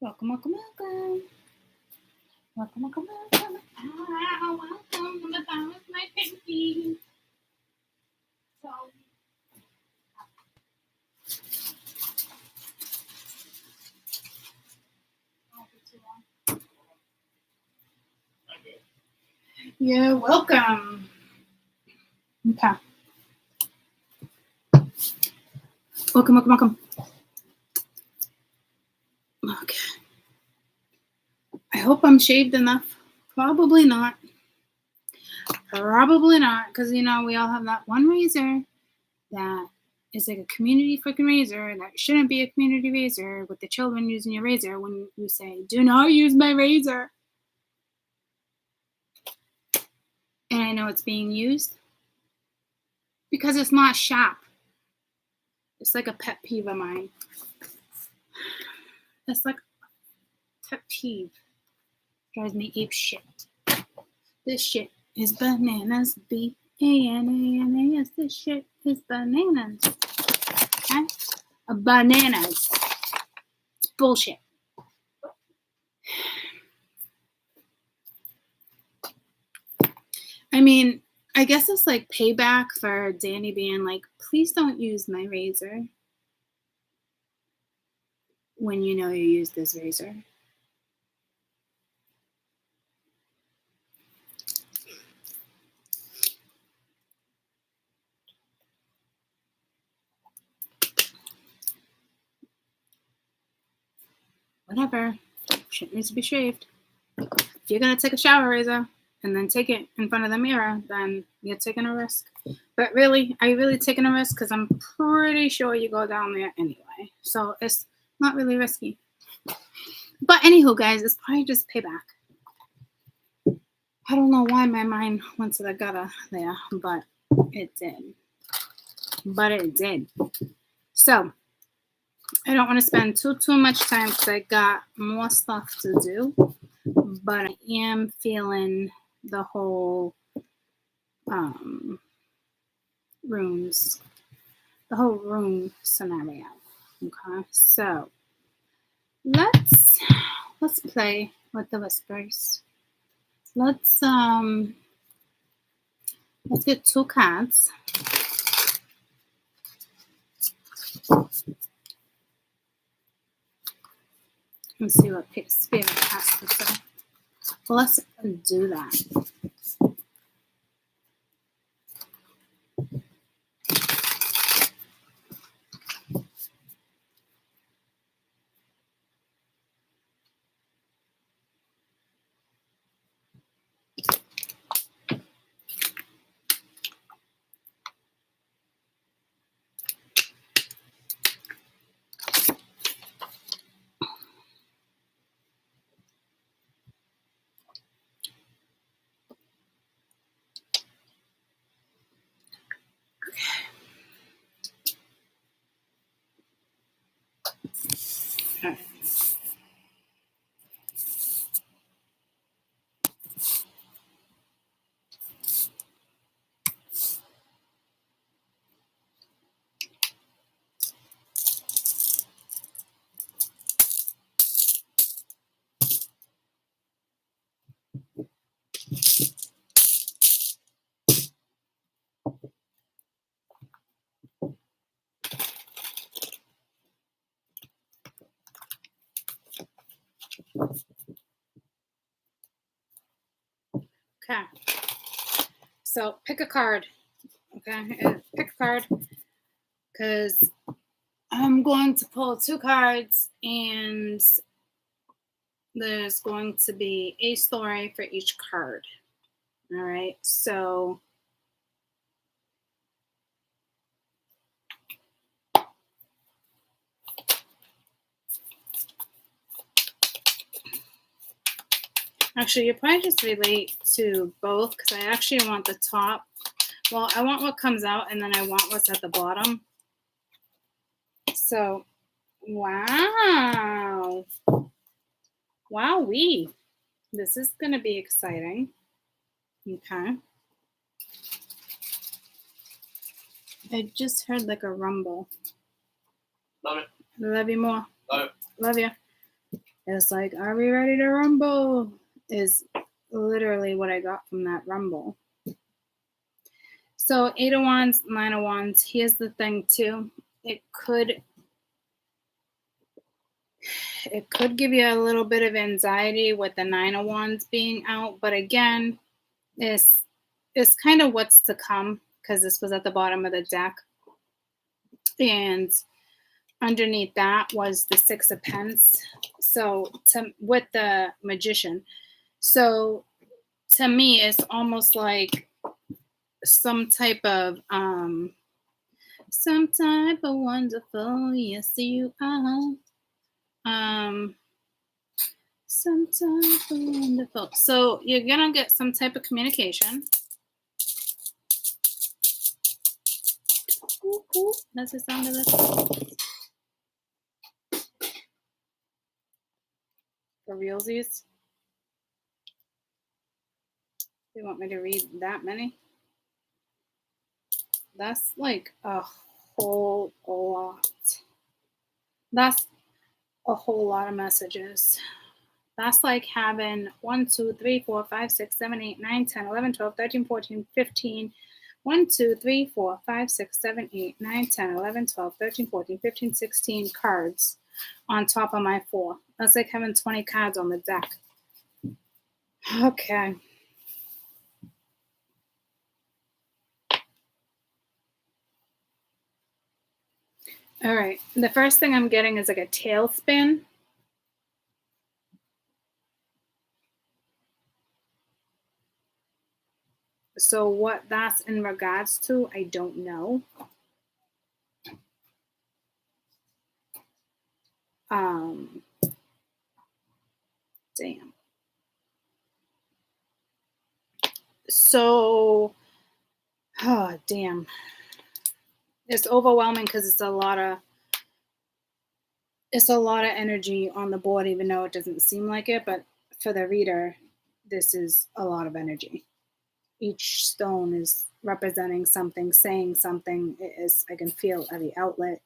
Welcome, welcome, welcome. Welcome, welcome, welcome. Welcome to the bottom of my pinky. So, you're welcome. Okay. Welcome, welcome, welcome. Okay. I hope I'm shaved enough. Probably not. Probably not, because, we all have that one razor that is like a community freaking razor that shouldn't be a community razor with the children using your razor when you say, do not use my razor. And I know it's being used because it's not sharp. It's like a pet peeve of mine. It's like a pet peeve. Drives me ape shit. This shit is bananas. B-A-N-A-N-A-S. This shit is bananas. Okay? Bananas. It's bullshit. I mean, I guess it's like payback for Danny being like, please don't use my razor when you know you use this razor. Whatever. Shit needs to be shaved. If you're going to take a shower razor and then take it in front of the mirror, then you're taking a risk. But really, are you really taking a risk? Because I'm pretty sure you go down there anyway. So it's not really risky. But anywho, guys, it's probably just payback. I don't know why my mind went to the gutter there, but it did. So I don't want to spend too much time because I got more stuff to do. But I am feeling the whole room scenario. Okay, so let's play with the whispers. Let's get 2 cards. Let's see what Spirit has to say. Well, let's do that. All right. Okay. So pick a card. Okay, pick a card because I'm going to pull 2 cards and there's going to be a story for each card. All right, so actually you probably just relate to both because I actually want the top. Well, I want what comes out and then I want what's at the bottom. So, wow. Wowee. This is going to be exciting. Okay. I just heard like a rumble. Love it. Love you more. Love it. Love you. It's like, are we ready to rumble? Is literally what I got from that rumble. So 8 of Wands, 9 of Wands. Here's the thing too. It could give you a little bit of anxiety with the 9 of Wands being out, but again, it's kind of what's to come, because this was at the bottom of the deck. And underneath that was the 6 of Pence. So with the Magician. So to me, it's almost like some type of wonderful, yes you are. Some type of wonderful. So you're gonna get some type of communication. Ooh, ooh. That's the sound of this. For realsies. You want me to read that many? That's like a whole lot. That's a whole lot of messages. That's like having 1, 2, 3, 4, 5, 6, 7, 8, 9, 10, 11, 12, 13, 14, 15. 1, 2, 3, 4, 5, 6, 7, 8, 9, 10, 11, 12, 13, 14, 15, 16 cards on top of my 4. That's like having 20 cards on the deck. Okay. All right. The first thing I'm getting is like a tailspin. So what that's in regards to, I don't know. Damn. So, oh, damn. It's overwhelming because it's a lot of energy on the board, even though it doesn't seem like it. But for the reader, this is a lot of energy. Each stone is representing something, saying something. It is, I can feel every outlet.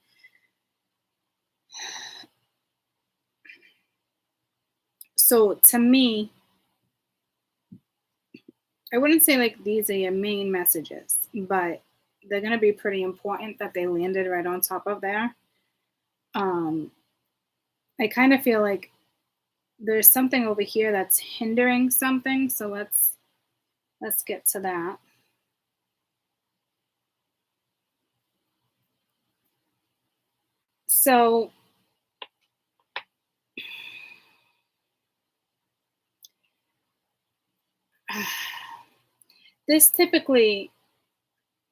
So to me, I wouldn't say like these are your main messages, but they're going to be pretty important that they landed right on top of there. I kind of feel like there's something over here that's hindering something. So let's get to that. So this typically,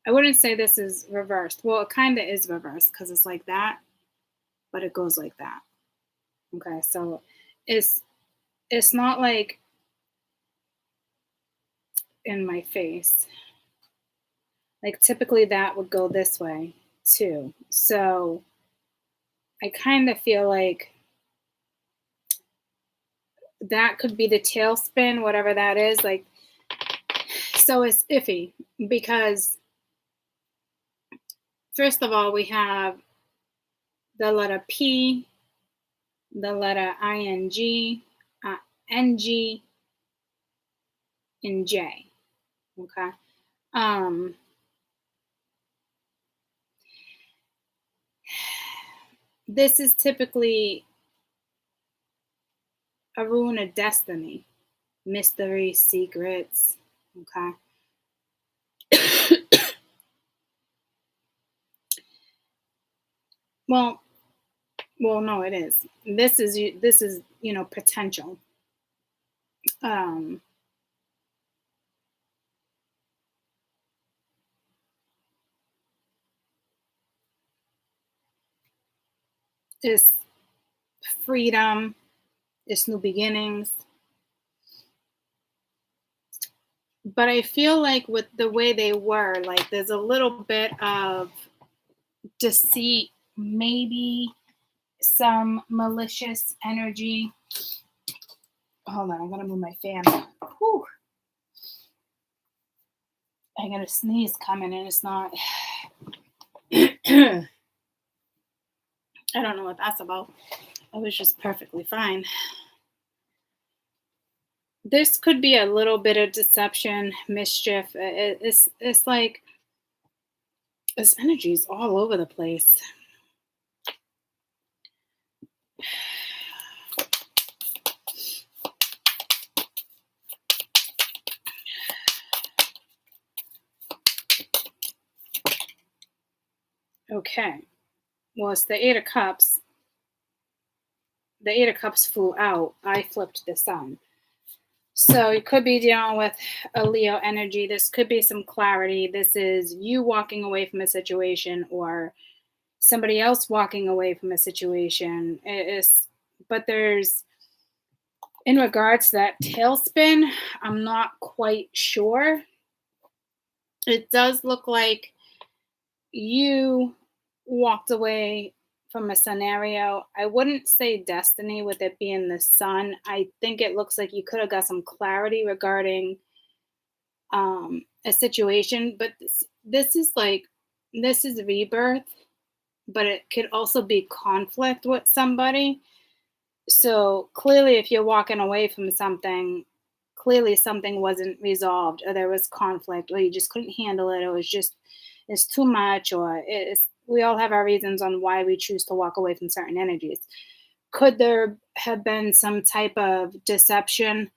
I wouldn't say this is reversed. Well, it kind of is reversed because it's like that, but it goes like that. Okay, so it's not like in my face. Like typically that would go this way too. So I kind of feel like that could be the tailspin, whatever that is. Like, so it's iffy because first of all, we have the letter P, the letter ING, NG, and J. Okay. This is typically a rune of destiny, mystery, secrets. Okay. Well, no, it is. This is potential. It's freedom. It's new beginnings. But I feel like with the way they were, like there's a little bit of deceit, maybe some malicious energy. Hold on, I'm gonna move my fan. Whew. I got a sneeze coming and it's not. I don't know what that's about. I was just perfectly fine. this could be a little bit of deception, mischief. It's like this energy is all over the place. Okay. Well, it's the Eight of Cups. The Eight of Cups flew out. I flipped the Sun. So you could be dealing with a Leo energy. This could be some clarity. This is you walking away from a situation or somebody else walking away from a situation. But there's, in regards to that tailspin, I'm not quite sure. It does look like you walked away from a scenario. I wouldn't say destiny with it being the Sun. I think it looks like you could have got some clarity regarding a situation, but this is like, this is rebirth, but it could also be conflict with somebody. So clearly, if you're walking away from something, clearly something wasn't resolved, or there was conflict, or you just couldn't handle it, or it's too much, or it's, we all have our reasons on why we choose to walk away from certain energies. Could there have been some type of deception?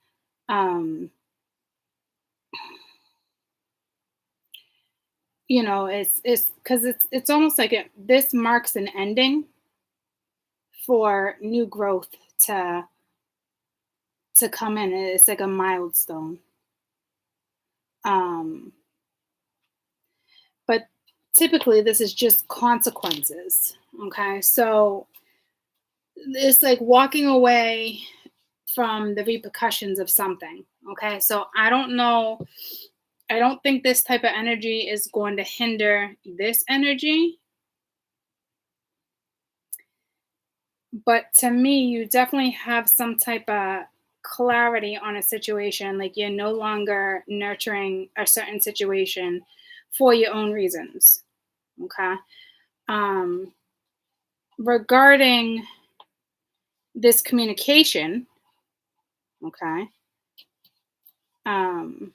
You know, it's because it's almost like this marks an ending for new growth to come in. It's like a milestone. Um, but typically, this is just consequences. Okay, so it's like walking away from the repercussions of something. Okay, so I don't know. I don't think this type of energy is going to hinder this energy. But to me, you definitely have some type of clarity on a situation. Like you're no longer nurturing a certain situation for your own reasons. Okay. Um, regarding this communication, okay. Um,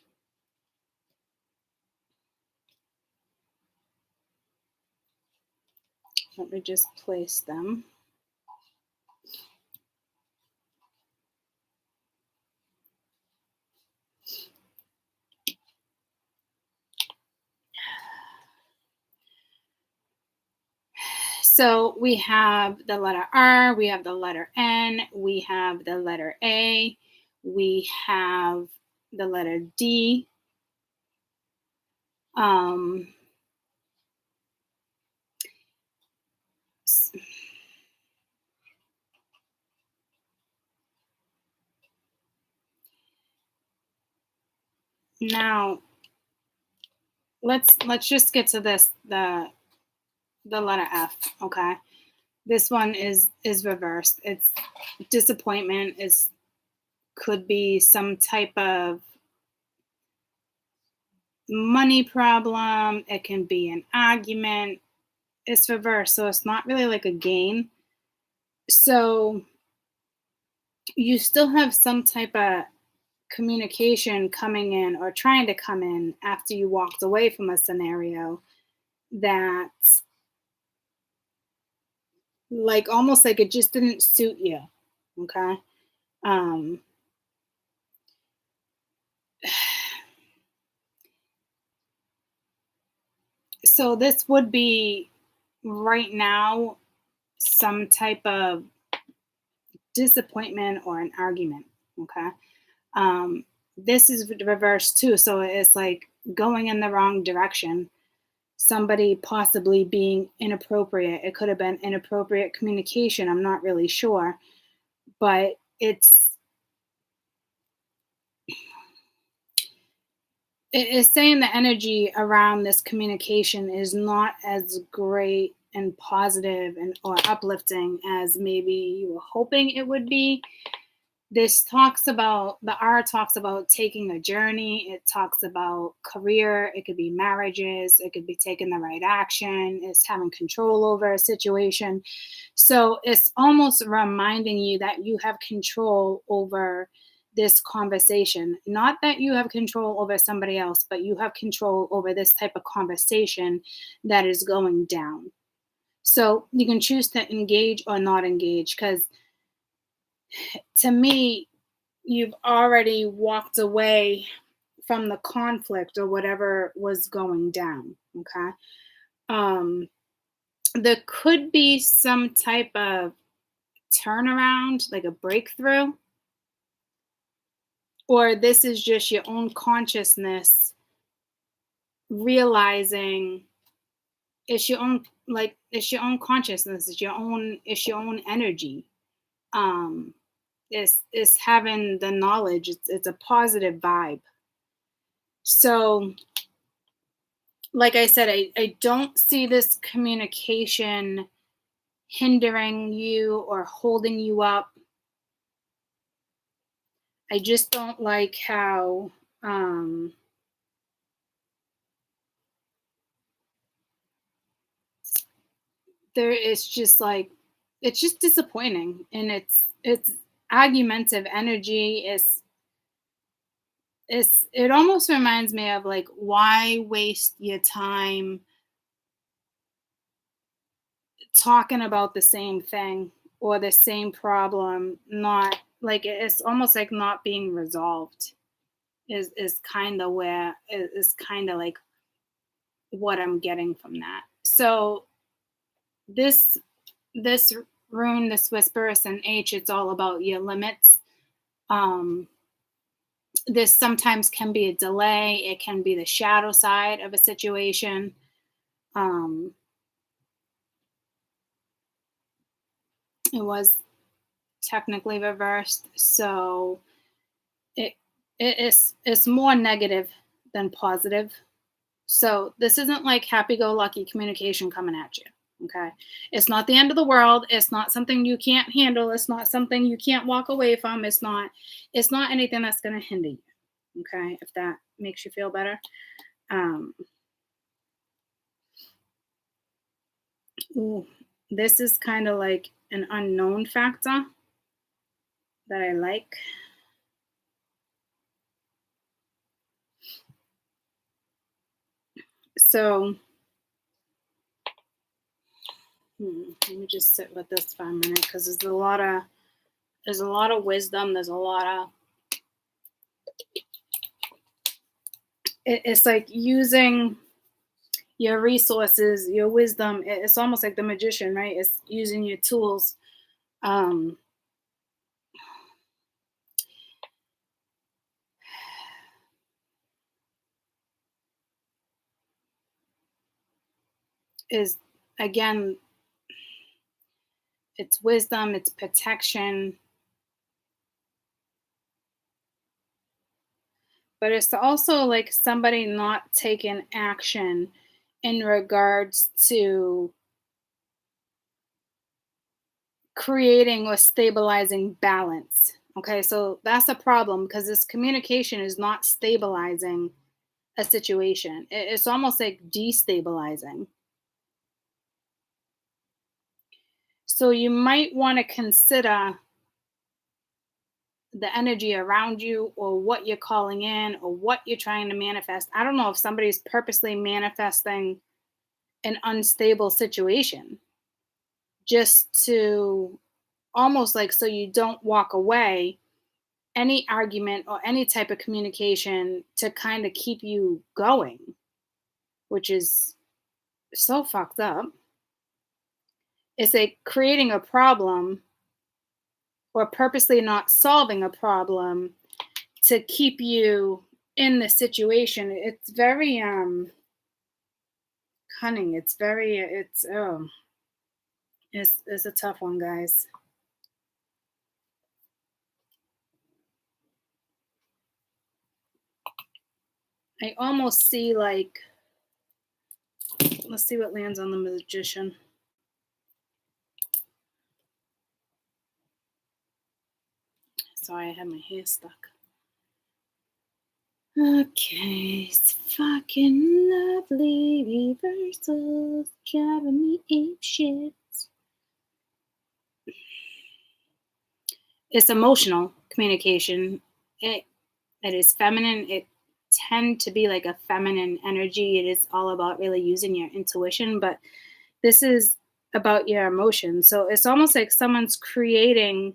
let me just place them. So we have the letter R, we have the letter N, we have the letter A, we have the letter D. Um, now let's just get to this, the letter F. Okay, this one is reversed. It's disappointment. Is could be some type of money problem. It can be an argument. It's reversed, so it's not really like a gain. So you still have some type of communication coming in or trying to come in after you walked away from a scenario that, like, almost like it just didn't suit you. Okay. um so this would be right now some type of disappointment or an argument. Okay. This is the reverse too, so it's like going in the wrong direction. Somebody possibly being inappropriate. It could have been inappropriate communication. I'm not really sure, but it is saying the energy around this communication is not as great and positive and or uplifting as maybe you were hoping it would be. This talks about, the R talks about taking a journey. It talks about career. It could be marriages. It could be taking the right action. It's having control over a situation. So it's almost reminding you that you have control over this conversation. Not that you have control over somebody else, but you have control over this type of conversation that is going down. So you can choose to engage or not engage, because to me, you've already walked away from the conflict or whatever was going down. Okay. Um, there could be some type of turnaround, like a breakthrough, or this is just your own consciousness realizing it's your own, like it's your own consciousness, it's your own energy. Um, it's having the knowledge. It's a positive vibe. So, like I said, I don't see this communication hindering you or holding you up. I just don't like how there is just like, it's just disappointing, and it's argumentative energy. It almost reminds me of like, why waste your time talking about the same thing or the same problem, not like, it's almost like not being resolved is kind of where is kind of like what I'm getting from that. So this this rune, this whisperous and H, it's all about your limits. Um, this sometimes can be a delay. It can be the shadow side of a situation. Um, it was technically reversed, so it it's more negative than positive. So this isn't like happy-go-lucky communication coming at you. Okay. It's not the end of the world. It's not something you can't handle. It's not something you can't walk away from. It's not anything that's gonna hinder you. Okay, if that makes you feel better. Um ooh, this is kind of like an unknown factor that I like. So let me just sit with this for a minute, because there's a lot of wisdom. There's a lot of it's like using your resources, your wisdom. It's almost like the magician, right? It's using your tools. Um, is again, it's wisdom, it's protection, but it's also like somebody not taking action in regards to creating or stabilizing balance. Okay, so that's a problem, because this communication is not stabilizing a situation. It's almost like destabilizing. So you might want to consider the energy around you, or what you're calling in, or what you're trying to manifest. I don't know if somebody's purposely manifesting an unstable situation just to, almost like, so you don't walk away, any argument or any type of communication to kind of keep you going, which is so fucked up. It's like creating a problem or purposely not solving a problem to keep you in the situation. It's very cunning. It's very it's a tough one, guys. I almost see like, let's see what lands on the magician. Sorry, I had my hair stuck. Okay, it's fucking lovely reversals, driving me ape shit. It's emotional communication. it is feminine. It tend to be like a feminine energy. It is all about really using your intuition, but this is about your emotions. So it's almost like someone's creating,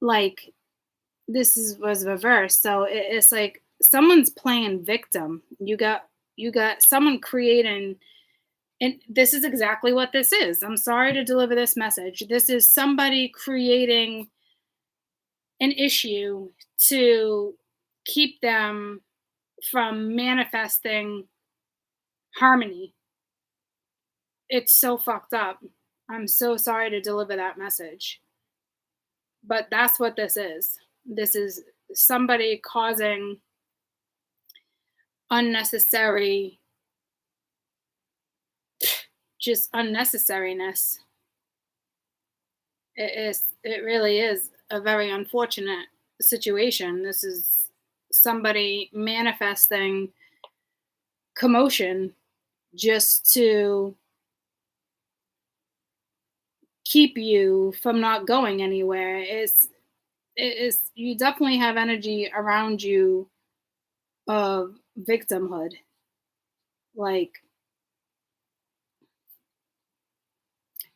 like, was reversed. So it's like someone's playing victim. You got someone creating, and this is exactly what this is. I'm sorry to deliver this message. This is somebody creating an issue to keep them from manifesting harmony. It's so fucked up. I'm so sorry to deliver that message. But that's what this is. This is somebody causing unnecessary, just unnecessariness. It really is a very unfortunate situation. This is somebody manifesting commotion just to keep you from not going anywhere. It is you definitely have energy around you of victimhood. Like,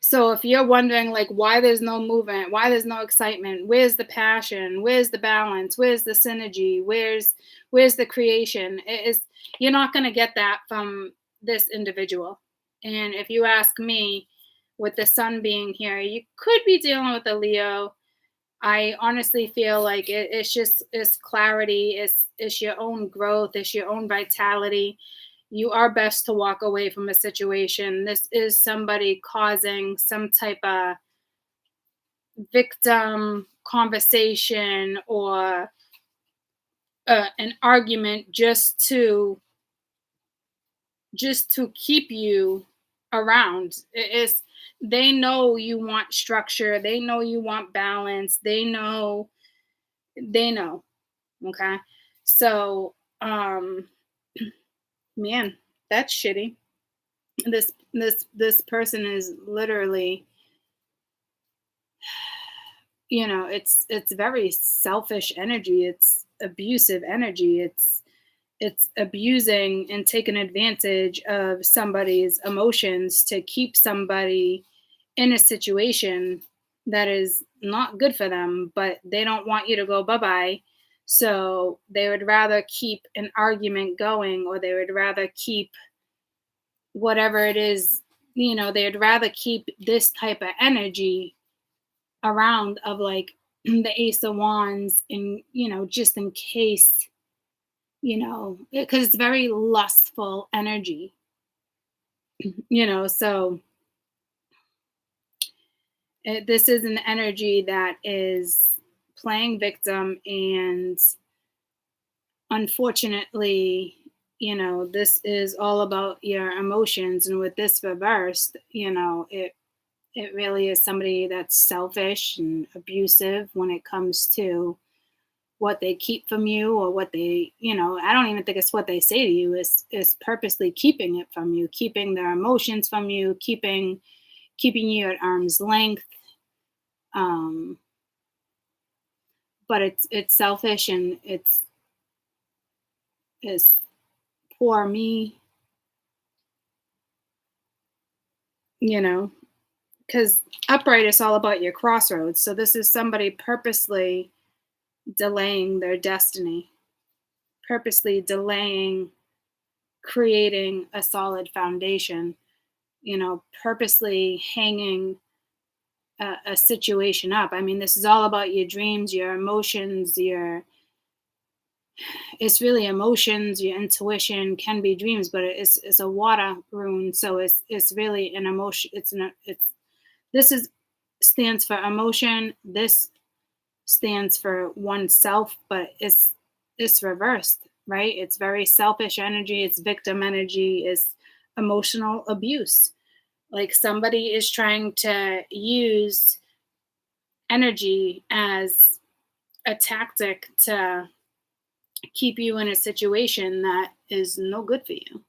so if you're wondering like why there's no movement, why there's no excitement, where's the passion, where's the balance, where's the synergy, where's the creation? It is You're not going to get that from this individual. And if you ask me, with the sun being here, you could be dealing with a Leo. I honestly feel like it's clarity, it's your own growth, it's your own vitality. You are best to walk away from a situation. This is somebody causing some type of victim conversation or an argument just to keep you around. They know you want structure, they know you want balance, they know. Okay. So, man, that's shitty. This person is literally, it's very selfish energy. It's abusive energy. It's abusing and taking advantage of somebody's emotions to keep somebody in a situation that is not good for them, but they don't want you to go bye-bye. So they would rather keep an argument going, or they would rather keep whatever it is, they'd rather keep this type of energy around, of like the Ace of Wands, and just in case, because it's very lustful energy. So this is an energy that is playing victim, and unfortunately, this is all about your emotions. And with this reversed, it really is somebody that's selfish and abusive when it comes to what they keep from you, or what they, I don't even think it's what they say to you. Is purposely keeping it from you, keeping their emotions from you, keeping you at arm's length. But it's selfish, and it's poor me, because upright is all about your crossroads. So this is somebody purposely delaying their destiny, purposely delaying creating a solid foundation, purposely hanging a situation up. I mean, this is all about your dreams, your emotions, it's really emotions, your intuition can be dreams, but it's a water rune. So it's really an emotion. This is stands for emotion. This stands for oneself, but it's reversed, right? It's very selfish energy. It's victim energy. It's emotional abuse. Like somebody is trying to use energy as a tactic to keep you in a situation that is no good for you.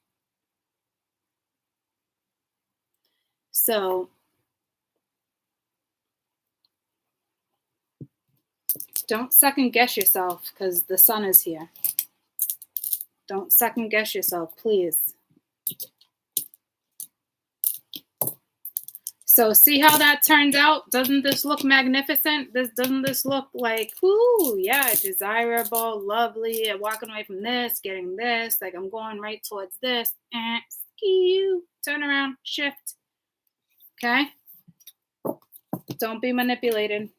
So Don't second guess yourself because the sun is here. Don't second guess yourself, please. So see how that turns out? Doesn't this look magnificent? Doesn't this look like, ooh, yeah, desirable, lovely. I'm walking away from this, getting this. Like I'm going right towards this. Skew. Turn around, shift. Okay? Don't be manipulated.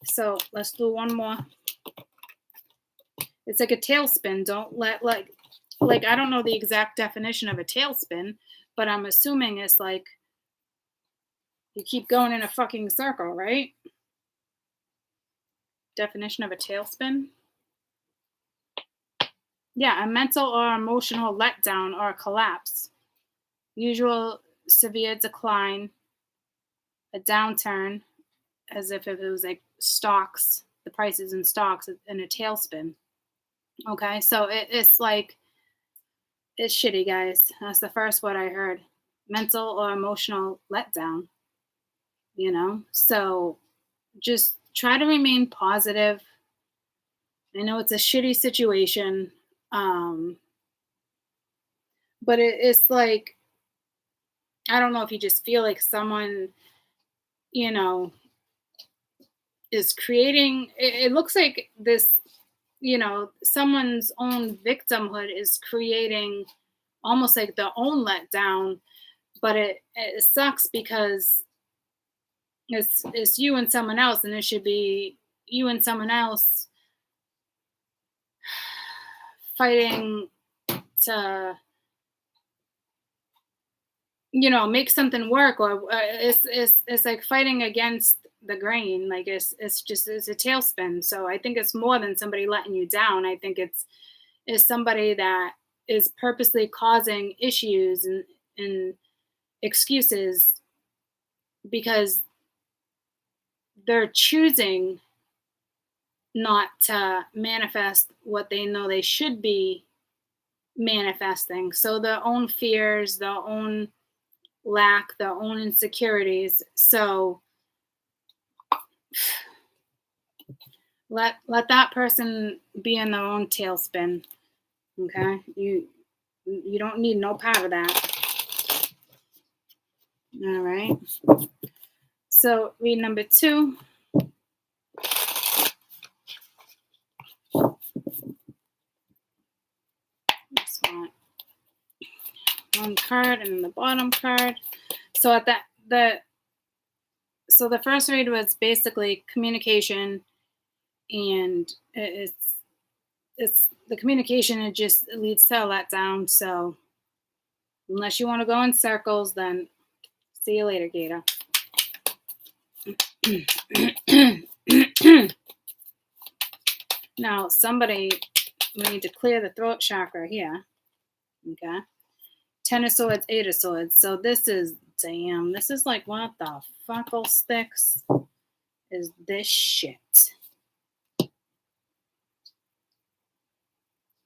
So let's do one more. It's like a tailspin. Don't let like I don't know the exact definition of a tailspin, but I'm assuming it's like you keep going in a fucking circle, right? Definition of a tailspin? Yeah, a mental or emotional letdown or collapse. Usual severe decline, a downturn, as if it was like stocks, the prices in stocks in a tailspin. Okay, so it's like, it's shitty, guys. That's the first word I heard. Mental or emotional letdown. You know, so just try to remain positive. I know it's a shitty situation, but it's like, I don't know if you just feel like someone, you know, is creating, it looks like this, you know, someone's own victimhood is creating almost like their own letdown, but it sucks because it's you and someone else, and it should be you and someone else fighting to, you know, make something work, or it's like fighting against the grain. Like it's a tailspin. So I think it's more than somebody letting you down. I think it's somebody that is purposely causing issues and excuses because they're choosing not to manifest what they know they should be manifesting. So their own fears, their own lack, their own insecurities. So let that person be in their own tailspin. Okay? You don't need no part of that. All right. So read number 2. Just want one card and the bottom card. So at the first read was basically communication, and it's the communication. It just leads to a letdown. So unless you want to go in circles, then see you later, Gator. Now, we need to clear the throat chakra here. Okay. 10 of Swords, 8 of Swords. So this is, damn, this is like, what the fuckle sticks is this shit?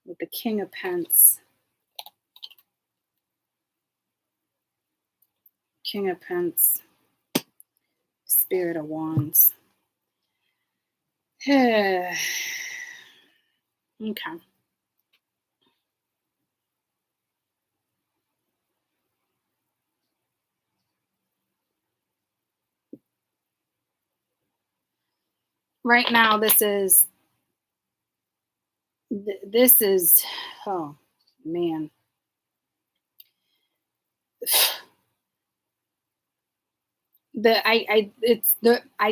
With the King of Pence. King of Pence. Spirit of Wands. Okay. Right now, this is, oh man. I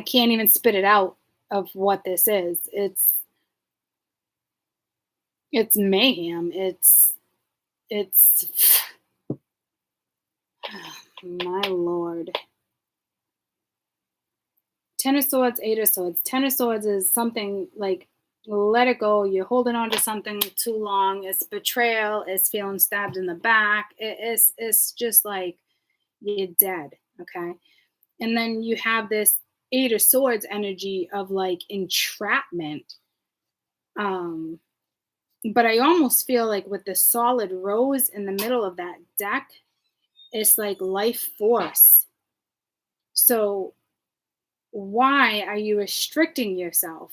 can't even spit it out of what this is. It's mayhem. It's my Lord. 10 of Swords, 8 of Swords. 10 of Swords is something like, let it go. You're holding on to something too long. It's betrayal. It's feeling stabbed in the back. It's just like you're dead. Okay. And then you have this 8 of Swords energy of like entrapment. But I almost feel like with the solid rose in the middle of that deck, it's like life force. So Why are you restricting yourself?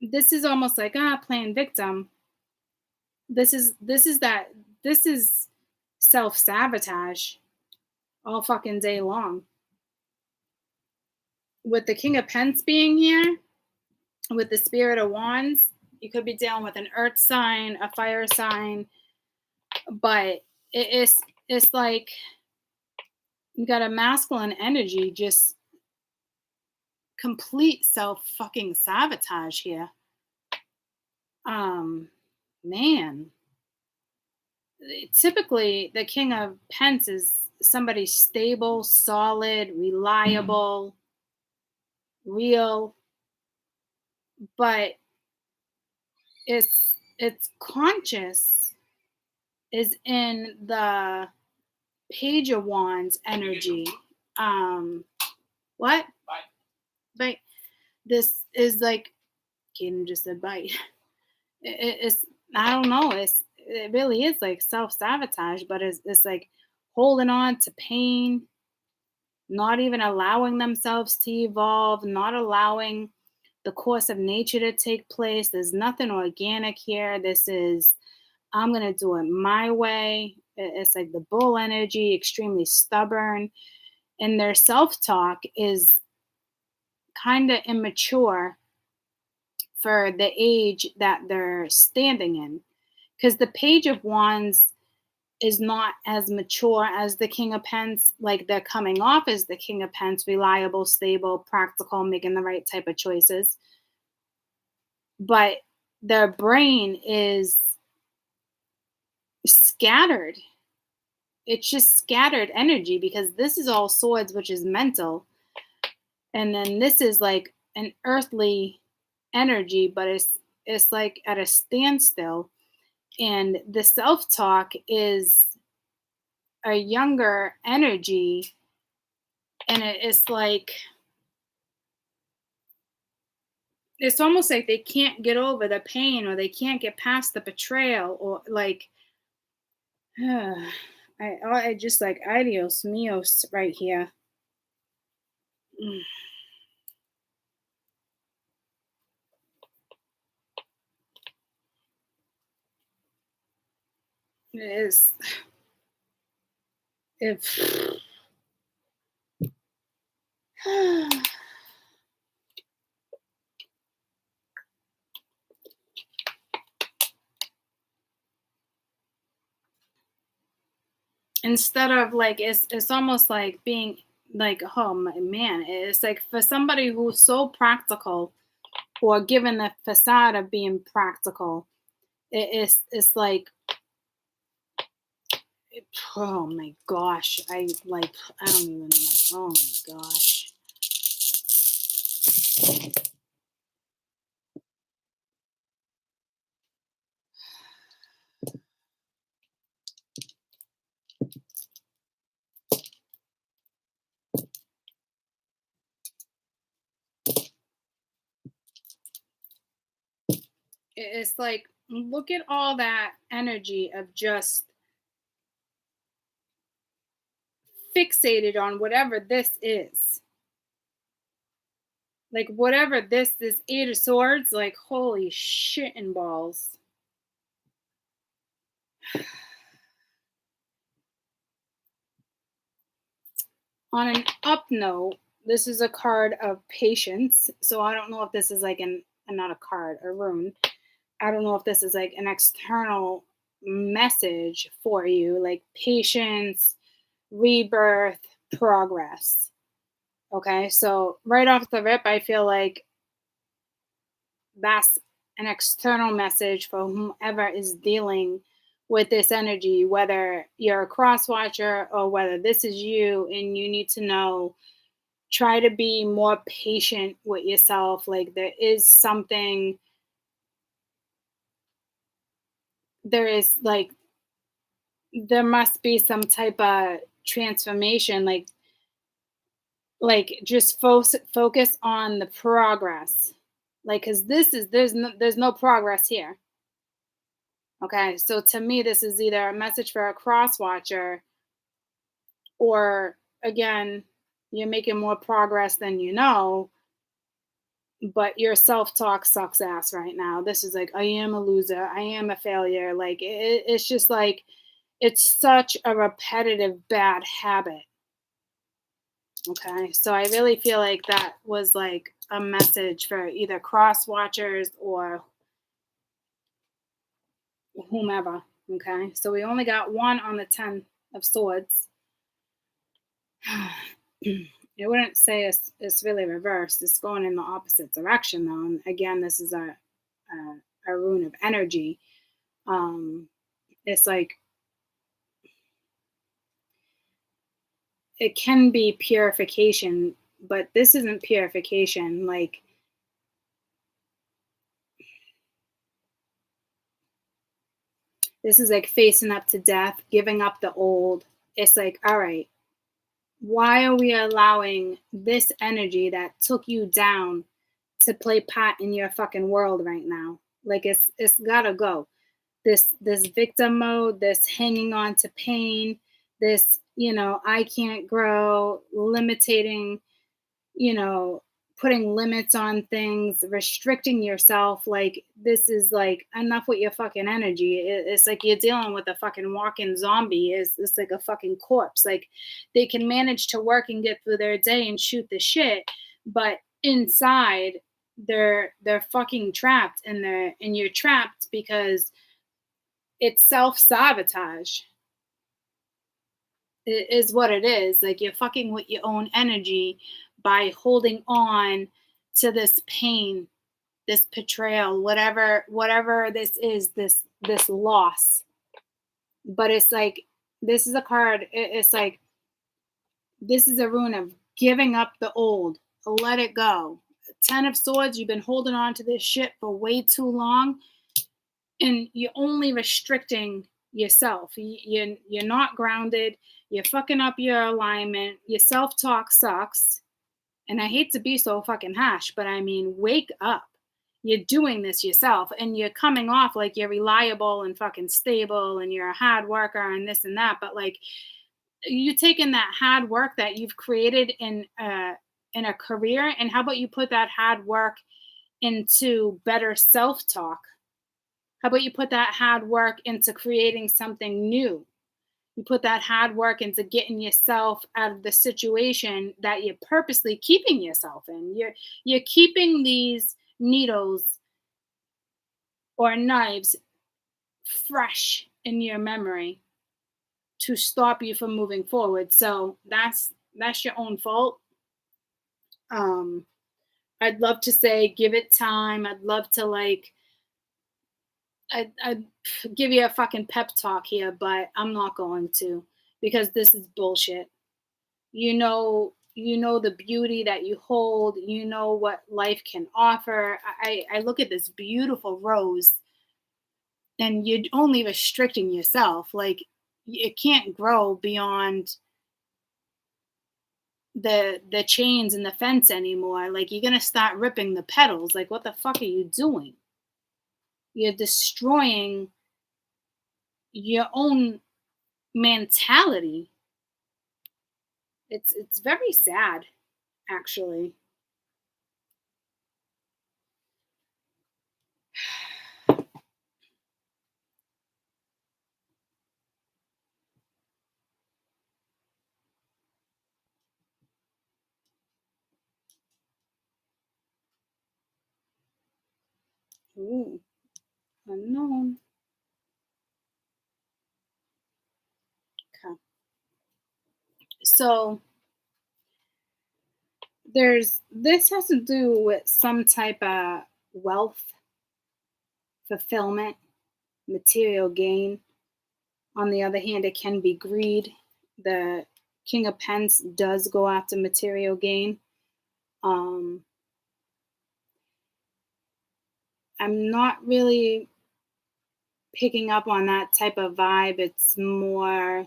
This is almost like playing victim. This is self-sabotage all fucking day long. With the King of Pence being here, with the Spirit of Wands, you could be dealing with an earth sign, a fire sign, but it's like you got a masculine energy, just complete self fucking sabotage here. Man, typically the King of Pence is somebody stable, solid, reliable, real, but it's conscious is in the Page of Wands energy. What? But this is like, Kaden just said bite. It's, I don't know. It really is like self-sabotage, but it's like holding on to pain, not even allowing themselves to evolve, not allowing the course of nature to take place. There's nothing organic here. This is, I'm going to do it my way. It's like the bull energy, extremely stubborn. And their self talk is kind of immature for the age that they're standing in. Because the Page of Wands is not as mature as the King of Pence. Like they're coming off as the King of Pence, reliable, stable, practical, making the right type of choices. But their brain is scattered. It's just scattered energy, because this is all swords, which is mental. And then this is like an earthly energy, but it's like at a standstill. And the self-talk is a younger energy, and it's like, it's almost like they can't get over the pain, or they can't get past the betrayal, or like I just like adios mios right here. It is, if instead of like, it's almost like being like, oh my man, it's like for somebody who's so practical, or given the facade of being practical, it's like, oh my gosh, I don't even know, oh my gosh. It's like, look at all that energy of just fixated on whatever this is. Like whatever this 8 of swords, like holy shit and balls. On an up note, this is a card of patience. So I don't know if this is like not a card, a rune. I don't know if this is like an external message for you, like patience, rebirth, progress. Okay, so right off the rip, I feel like that's an external message for whomever is dealing with this energy, whether you're a cross watcher or whether this is you, and you need to know, try to be more patient with yourself. Like there is something, there is like, there must be some type of transformation, like just focus on the progress, like, because this is, there's no progress here. Okay, so to me this is either a message for a cross watcher, or again, You're making more progress than you know, but your self-talk sucks ass right now. This is like, I am a loser. I am a failure. Like it's just like it's such a repetitive bad habit. Okay. So I really feel like that was like a message for either cross watchers or whomever. Okay. So we only got one on the 10 of swords. I wouldn't say it's really reversed. It's going in the opposite direction though. And again, this is a rune of energy. It's like it can be purification, but this isn't purification. Like this is like facing up to death, giving up the old. It's like, all right, why are we allowing this energy that took you down to play part in your fucking world right now? Like it's gotta go. This victim mode, this hanging on to pain, this, I can't grow, limiting, you know, putting limits on things, restricting yourself. Like this is like enough with your fucking energy. It's like you're dealing with a fucking walking zombie. It's like a fucking corpse. Like they can manage to work and get through their day and shoot the shit, but inside they're fucking trapped, and you're trapped because it's self-sabotage. It is what it is. Like you're fucking with your own energy by holding on to this pain, this betrayal, whatever this is, this loss. But it's like this is a card. It's like this is a rune of giving up the old. Let it go. 10 of Swords. You've been holding on to this shit for way too long, and you're only restricting yourself. You're not grounded. You're fucking up your alignment. Your self-talk sucks. And I hate to be so fucking harsh, but I mean, wake up. You're doing this yourself, and you're coming off like you're reliable and fucking stable and you're a hard worker and this and that. But like, you taking that hard work that you've created in a career, and how about you put that hard work into better self-talk? How about you put that hard work into creating something new? You put that hard work into getting yourself out of the situation that you're purposely keeping yourself in. You're keeping these needles or knives fresh in your memory to stop you from moving forward. So that's your own fault. I'd love to say give it time. I'd love to I'd give you a fucking pep talk here, but I'm not going to, because this is bullshit. You know the beauty that you hold. You know what life can offer. I look at this beautiful rose, and you're only restricting yourself. Like it can't grow beyond the chains and the fence anymore. Like you're gonna start ripping the petals. Like what the fuck are you doing? You're destroying your own mentality. It's very sad, actually. Ooh, unknown. Okay. So this has to do with some type of wealth, fulfillment, material gain. On the other hand, it can be greed. The King of Pence does go after material gain. Um, I'm not really picking up on that type of vibe. It's more,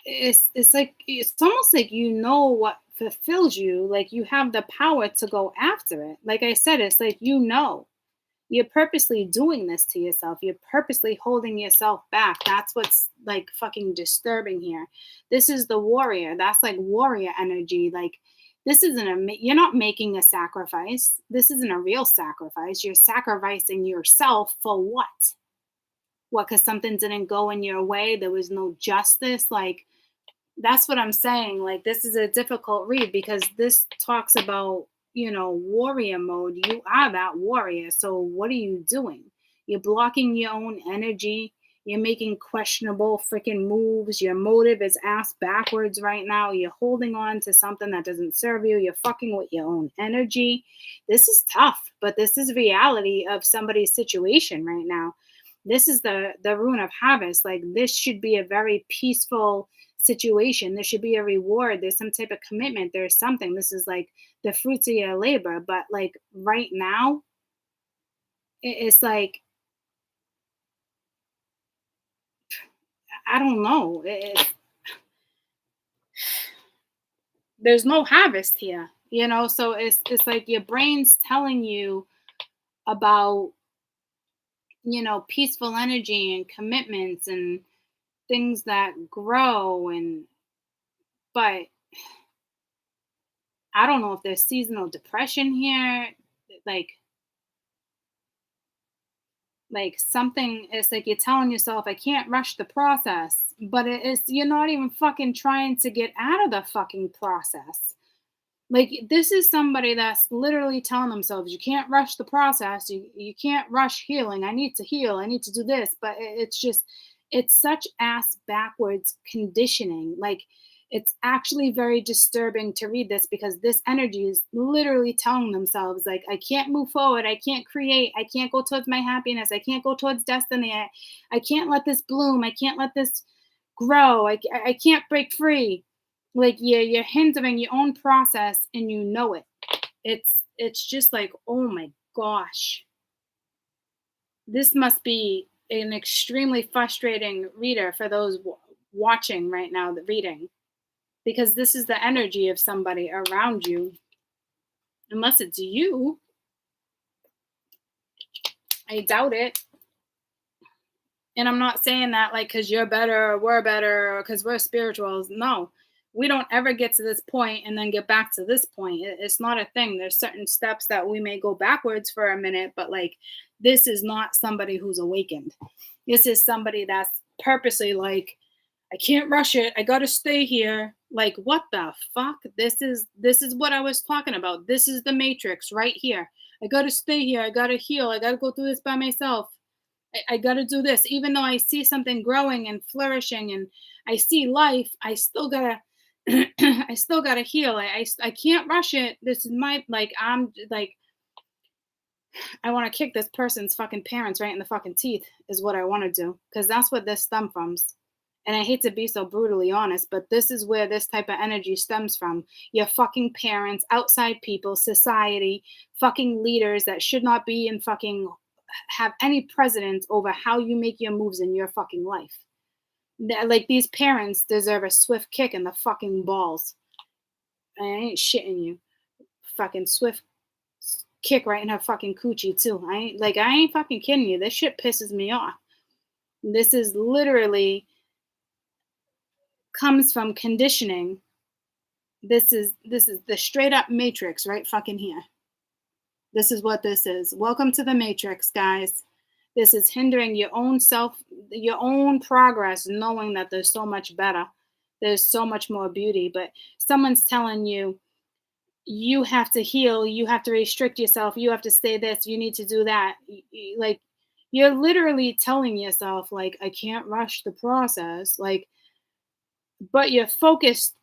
it's like it's almost like what fulfills you. Like you have the power to go after it. Like I said, it's like You're purposely doing this to yourself. You're purposely holding yourself back. That's what's like fucking disturbing here. This is the warrior. That's like warrior energy. Like, this isn't you're not making a sacrifice. This isn't a real sacrifice. You're sacrificing yourself for what? What, because something didn't go in your way? There was no justice? Like, that's what I'm saying. Like, this is a difficult read because this talks about, warrior mode. You are that warrior. So what are you doing? You're blocking your own energy. You're making questionable freaking moves. Your motive is ass backwards right now. You're holding on to something that doesn't serve you. You're fucking with your own energy. This is tough, but this is reality of somebody's situation right now. This is the rune of harvest. Like, this should be a very peaceful situation. There should be a reward. There's some type of commitment. There's something. This is like the fruits of your labor. But like right now, it's like, I don't know. There's no harvest here, So it's like your brain's telling you about, peaceful energy and commitments and things that grow, but I don't know if there's seasonal depression here. Like, something, it's like you're telling yourself, I can't rush the process, but it is, you're not even fucking trying to get out of the fucking process. Like, this is somebody that's literally telling themselves, you can't rush the process. You can't rush healing. I need to heal. I need to do this. But it's just, it's such ass backwards conditioning. Like, it's actually very disturbing to read this because this energy is literally telling themselves, like, I can't move forward. I can't create. I can't go towards my happiness. I can't go towards destiny. I can't let this bloom. I can't let this grow. I can't break free. Like, you're hindering your own process and you know it. It's just like, oh my gosh. This must be an extremely frustrating reader for those watching right now, the reading, because this is the energy of somebody around you. Unless it's you. I doubt it. And I'm not saying that like because you're better or we're better or because we're spirituals. No, we don't ever get to this point and then get back to this point. It's not a thing. There's certain steps that we may go backwards for a minute, but like, this is not somebody who's awakened. This is somebody that's purposely like, I can't rush it. I got to stay here. Like, what the fuck? This is what I was talking about. This is the matrix right here. I got to stay here. I got to heal. I got to go through this by myself. I got to do this. Even though I see something growing and flourishing and I see life, I still got to I still got to heal. I can't rush it. This is my, like, I'm like, I want to kick this person's fucking parents right in the fucking teeth is what I want to do. Because that's what this stems from. And I hate to be so brutally honest, but this is where this type of energy stems from. Your fucking parents, outside people, society, fucking leaders that should not be in fucking have any precedence over how you make your moves in your fucking life. Like, these parents deserve a swift kick in the fucking balls. I ain't shitting you. Fucking swift kick right in her fucking coochie too. I ain't fucking kidding you. This shit pisses me off. This is literally comes from conditioning. This is the straight up matrix right fucking here. This is what this is. Welcome to the matrix, guys. This is hindering your own your own progress, knowing that there's so much better. There's so much more beauty, but someone's telling you, you have to heal, you have to restrict yourself, you have to stay this, you need to do that. Like, you're literally telling yourself, like, I can't rush the process. Like, but you're focused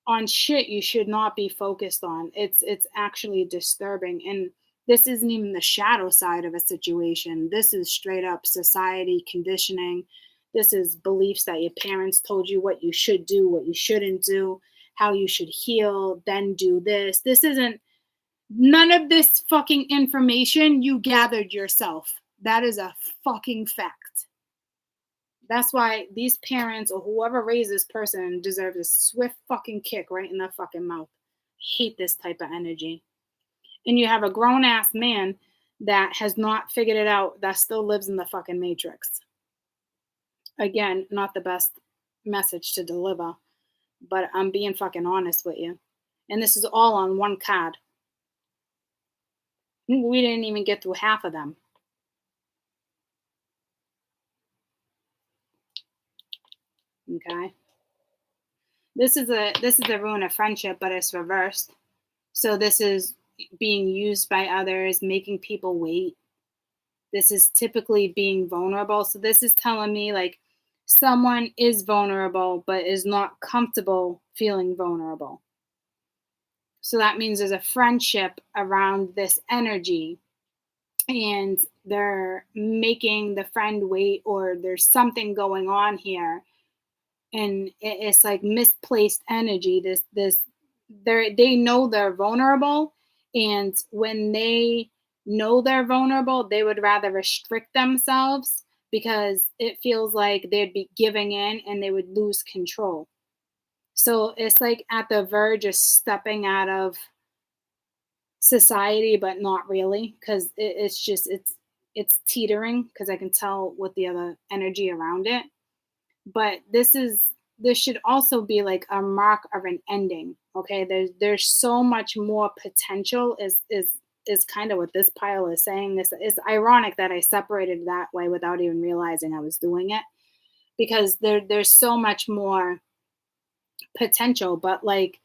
on shit you should not be focused on. It's actually disturbing. And this isn't even the shadow side of a situation. This is straight up society conditioning. This is beliefs that your parents told you what you should do, what you shouldn't do, how you should heal, then do this. This isn't, none of this fucking information you gathered yourself. That is a fucking fact. That's why these parents or whoever raised this person deserves a swift fucking kick right in the fucking mouth. Hate this type of energy. And you have a grown ass man that has not figured it out, that still lives in the fucking matrix. Again, not the best message to deliver, but I'm being fucking honest with you. And this is all on one card. We didn't even get through half of them. Okay. This is a rune of friendship, but it's reversed. So this is being used by others, making people wait. This is typically being vulnerable. So this is telling me like someone is vulnerable, but is not comfortable feeling vulnerable. So that means there's a friendship around this energy, and they're making the friend wait, or there's something going on here. And it's like misplaced energy. They know they're vulnerable, and when they know they're vulnerable, they would rather restrict themselves because it feels like they'd be giving in and they would lose control. So it's like at the verge of stepping out of society, but not really, because it's teetering, because I can tell with the other energy around it. But this should also be like a mark of an ending. Okay, there's so much more potential, is kind of what this pile is saying. This is ironic that I separated that way without even realizing I was doing it, because there's so much more potential. But like,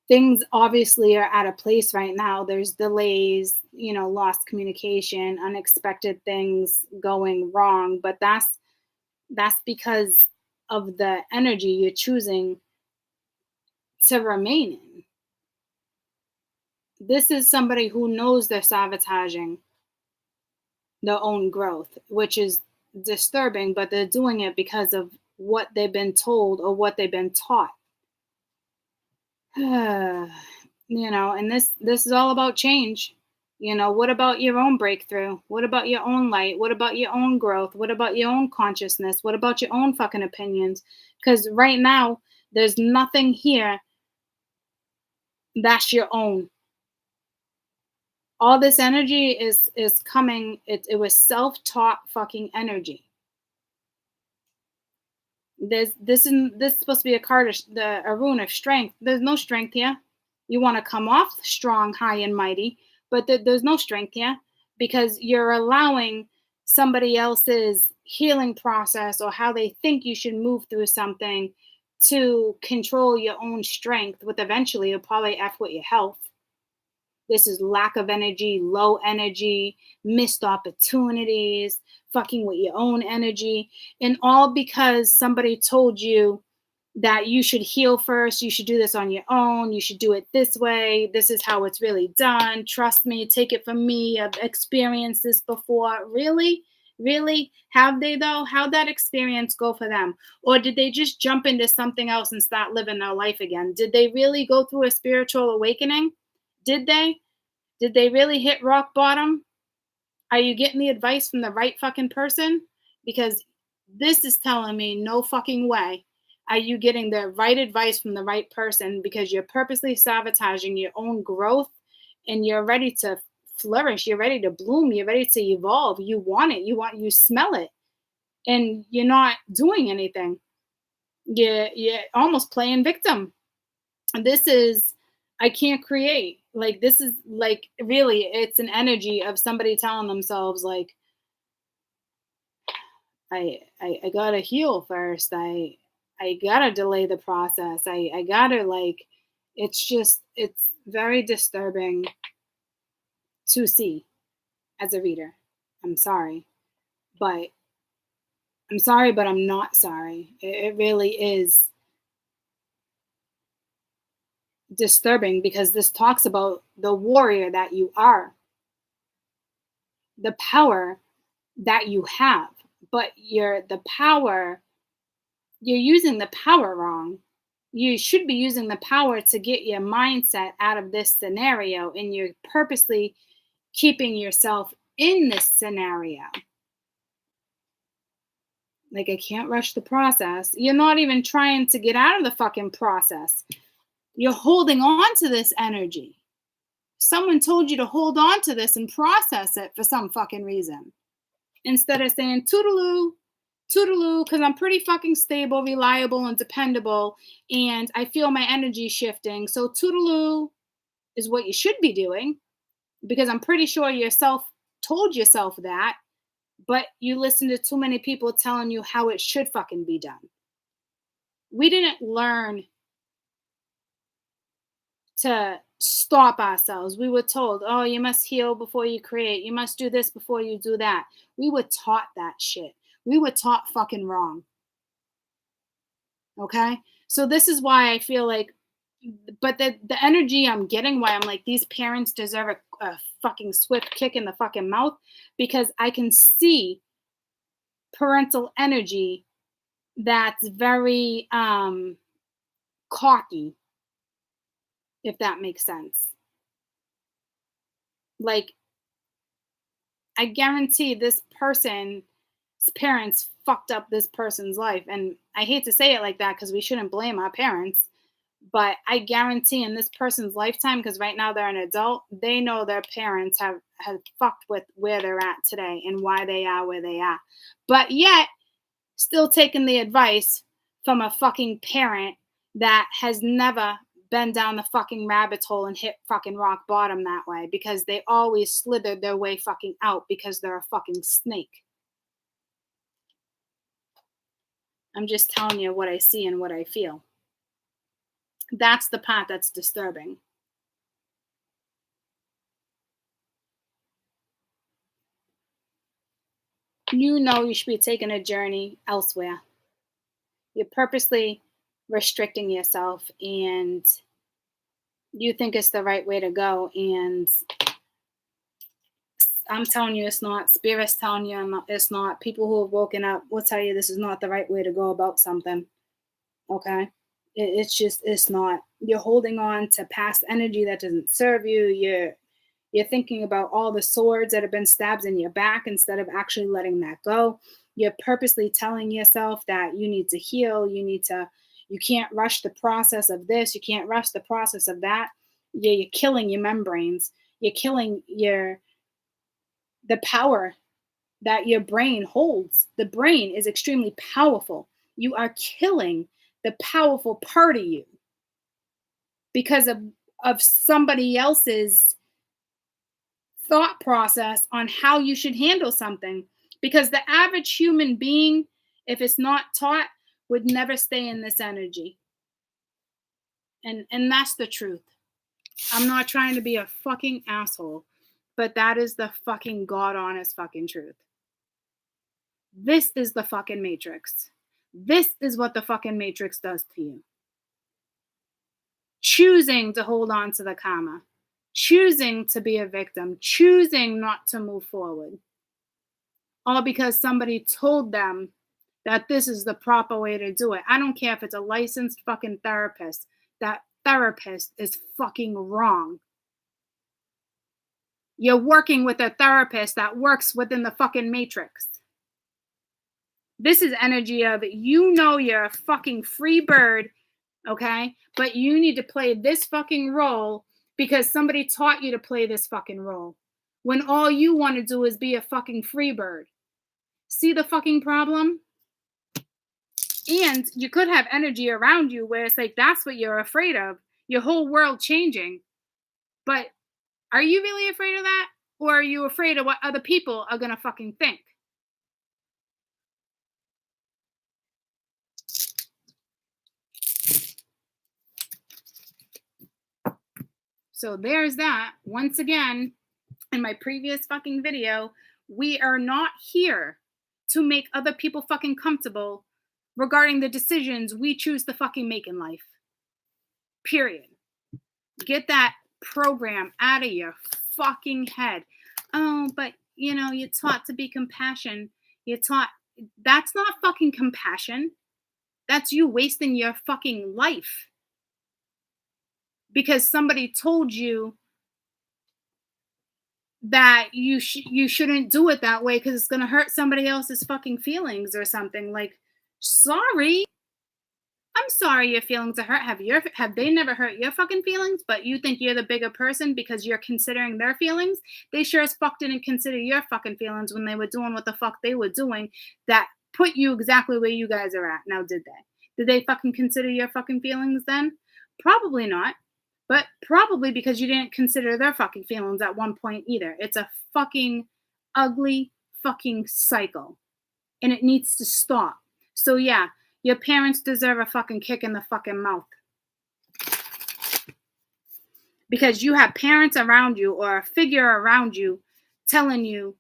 things obviously are at a place right now. There's delays, lost communication, unexpected things going wrong, but that's because of the energy you're choosing to remain in. This is somebody who knows they're sabotaging their own growth, which is disturbing, but they're doing it because of what they've been told or what they've been taught. And this is all about change. What about your own breakthrough? What about your own light? What about your own growth? What about your own consciousness? What about your own fucking opinions? Because right now, there's nothing here that's your own. All this energy is coming. It was self-taught fucking energy. This is supposed to be a card of a rune of strength. There's no strength here. You want to come off strong, high, and mighty, but there's no strength here, because you're allowing somebody else's healing process or how they think you should move through something to control your own strength, with eventually you'll probably F with your health. This is lack of energy, low energy, missed opportunities, fucking with your own energy, and all because somebody told you that you should heal first, you should do this on your own, you should do it this way, this is how it's really done, trust me, take it from me, I've experienced this before. Really? Have they though? How'd that experience go for them? Or did they just jump into something else and start living their life again? Did they really go through a spiritual awakening? Did they really hit rock bottom? Are you getting the advice from the right fucking person? Because this is telling me no fucking way are you getting the right advice from the right person, because you're purposely sabotaging your own growth, and you're ready to flourish. You're ready to bloom. You're ready to evolve. You want it. You smell it. And you're not doing anything. You're almost playing victim. This is, I can't create. Like, this is like, really, it's an energy of somebody telling themselves like, I gotta heal first. I gotta delay the process. I gotta, like, it's very disturbing to see as a reader. I'm sorry, but I'm not sorry. It really is disturbing, because this talks about the warrior that you are, the power that you have, but you're using the power wrong. You should be using the power to get your mindset out of this scenario, and you're purposely keeping yourself in this scenario. Like, I can't rush the process. You're not even trying to get out of the fucking process. You're holding on to this energy. Someone told you to hold on to this and process it for some fucking reason. Instead of saying toodaloo, toodaloo, because I'm pretty fucking stable, reliable, and dependable, and I feel my energy shifting. So toodaloo is what you should be doing, because I'm pretty sure yourself told yourself that, but you listen to too many people telling you how it should fucking be done. We didn't learn to stop ourselves. We were told, oh, you must heal before you create. You must do this before you do that. We were taught that shit. We were taught fucking wrong. Okay? So this is why I feel like, but the energy I'm getting, why I'm like, these parents deserve a fucking swift kick in the fucking mouth, because I can see parental energy that's very cocky, if that makes sense. Like, I guarantee this person's parents fucked up this person's life. And I hate to say it like that because we shouldn't blame our parents. But I guarantee in this person's lifetime, because right now they're an adult, they know their parents have fucked with where they're at today and why they are where they are. But yet, still taking the advice from a fucking parent that has never been down the fucking rabbit hole and hit fucking rock bottom that way, because they always slithered their way fucking out because they're a fucking snake. I'm just telling you what I see and what I feel. That's the part that's disturbing. You know you should be taking a journey elsewhere. You're purposely restricting yourself, and you think it's the right way to go, and I'm telling you it's not. Spirit's telling you it's not. People who have woken up will tell you this is not the right way to go about something. Okay? It's not. You're holding on to past energy that doesn't serve you. You're thinking about all the swords that have been stabbed in your back instead of actually letting that go. You're purposely telling yourself that you need to heal. You can't rush the process of this. You can't rush the process of that. You're killing your membranes. You're killing the power that your brain holds. The brain is extremely powerful. You are killing the powerful part of you because of somebody else's thought process on how you should handle something. Because the average human being, if it's not taught, would never stay in this energy. And that's the truth. I'm not trying to be a fucking asshole, but that is the fucking god honest fucking truth. This is the fucking matrix. This is what the fucking matrix does to you. Choosing to hold on to the karma, choosing to be a victim, choosing not to move forward. All because somebody told them that this is the proper way to do it. I don't care if it's a licensed fucking therapist. That therapist is fucking wrong. You're working with a therapist that works within the fucking matrix. This is energy of, you're a fucking free bird, okay? But you need to play this fucking role because somebody taught you to play this fucking role. When all you want to do is be a fucking free bird. See the fucking problem? And you could have energy around you where it's like, that's what you're afraid of. Your whole world changing. But are you really afraid of that? Or are you afraid of what other people are going to fucking think? So there's that. Once again, in my previous fucking video, we are not here to make other people fucking comfortable regarding the decisions we choose to fucking make in life. Period. Get that program out of your fucking head. Oh, but you're taught to be compassion. That's not fucking compassion. That's you wasting your fucking life. Because somebody told you that you shouldn't do it that way because it's going to hurt somebody else's fucking feelings or something. Like, sorry. I'm sorry your feelings are hurt. Have they never hurt your fucking feelings? But you think you're the bigger person because you're considering their feelings? They sure as fuck didn't consider your fucking feelings when they were doing what the fuck they were doing that put you exactly where you guys are at. Now, did they? Did they fucking consider your fucking feelings then? Probably not. But probably because you didn't consider their fucking feelings at one point either. It's a fucking ugly fucking cycle. And it needs to stop. So yeah, your parents deserve a fucking kick in the fucking mouth. Because you have parents around you or a figure around you telling you